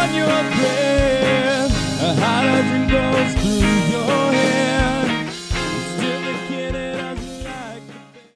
on your breath. Hydrogen goes through your head. Still the kid that doesn't like.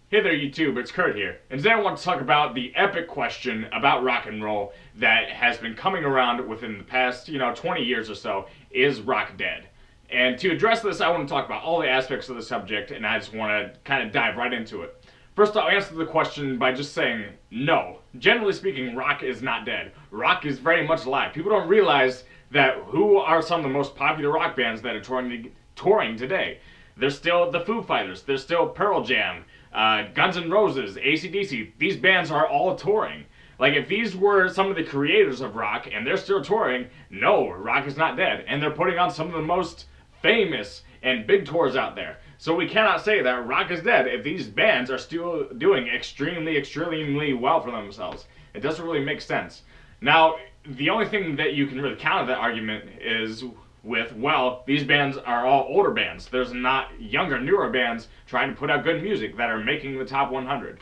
Hey there, YouTube, it's Kurt here, and today I want to talk about the epic question about rock and roll that has been coming around within the past, 20 years or so. Is rock dead? And to address this, I want to talk about all the aspects of the subject, and I just want to kind of dive right into it. First, I'll answer the question by just saying no. Generally speaking, rock is not dead. Rock is very much alive. People don't realize that who are some of the most popular rock bands that are touring today. There's still the Foo Fighters, there's still Pearl Jam, Guns N' Roses, AC/DC. These bands are all touring. Like, if these were some of the creators of rock and they're still touring, no, rock is not dead. And they're putting on some of the most famous and big tours out there. So we cannot say that rock is dead if these bands are still doing extremely well for themselves. It doesn't really make sense. Now, the only thing that you can really counter that argument is with, well, these bands are all older bands. There's not younger, newer bands trying to put out good music that are making the top 100.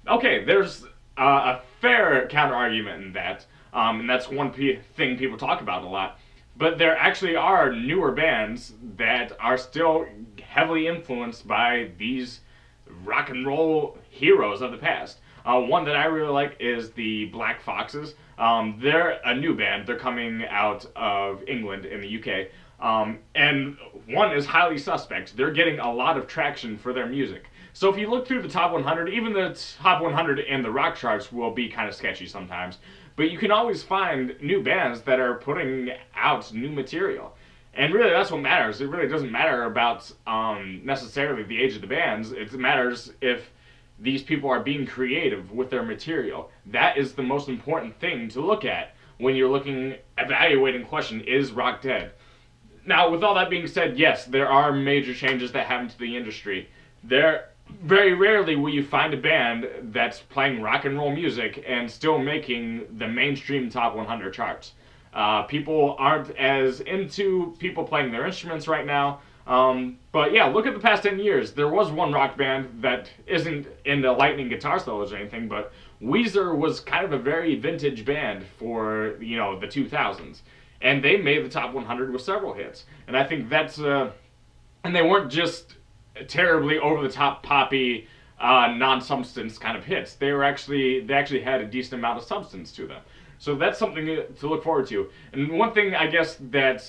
Okay, there's a fair counter argument in that, and that's one thing people talk about a lot. But there actually are newer bands that are still heavily influenced by these rock and roll heroes of the past. One that I really like is the Black Foxes. They're a new band. They're coming out of England in the UK. And one is highly suspect. They're getting a lot of traction for their music. So if you look through the top 100, even the top 100 and the rock charts will be kind of sketchy sometimes. But you can always find new bands that are putting out new material. And really, that's what matters. It really doesn't matter about necessarily the age of the bands. It matters if these people are being creative with their material. That is the most important thing to look at when you're evaluating the question, is rock dead? Now, with all that being said, yes, there are major changes that happen to the industry. Very rarely will you find a band that's playing rock and roll music and still making the mainstream top 100 charts. People aren't as into people playing their instruments right now. But yeah, look at the past 10 years. There was one rock band that isn't into lightning guitar solos or anything, but Weezer was kind of a very vintage band for, the 2000s. And they made the top 100 with several hits. And I think that's, and they weren't just terribly over-the-top poppy, non-substance kind of hits. They actually had a decent amount of substance to them. So that's something to look forward to. And one thing, I guess, that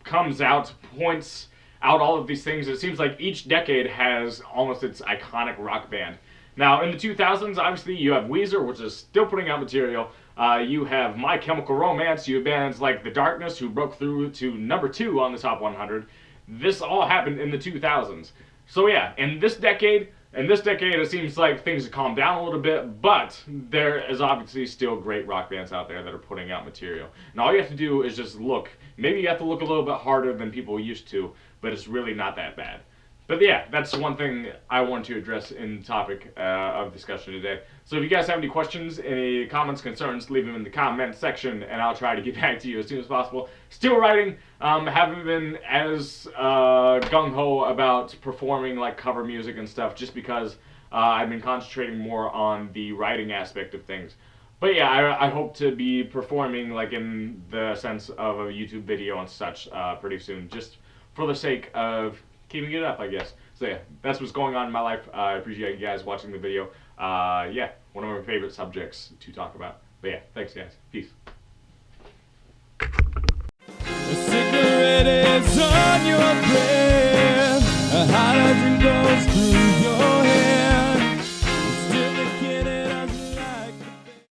points out all of these things, it seems like each decade has almost its iconic rock band. Now, in the 2000s, obviously, you have Weezer, which is still putting out material. You have My Chemical Romance. You have bands like The Darkness, who broke through to number 2 on the top 100. This all happened in the 2000s. So yeah, in this decade, it seems like things have calmed down a little bit, but there is obviously still great rock bands out there that are putting out material. And all you have to do is just look. Maybe you have to look a little bit harder than people used to, but it's really not that bad. But yeah, that's one thing I want to address in the topic of discussion today. So if you guys have any questions, any comments, concerns, leave them in the comment section, and I'll try to get back to you as soon as possible. Still writing. Haven't been as gung-ho about performing like cover music and stuff, just because I've been concentrating more on the writing aspect of things. But yeah, I hope to be performing like in the sense of a YouTube video and such pretty soon, just for the sake of keeping it up, I guess. So yeah, that's what's going on in my life. I appreciate you guys watching the video. Yeah, one of my favorite subjects to talk about. But yeah, thanks guys. Peace. A cigarette is on your breath.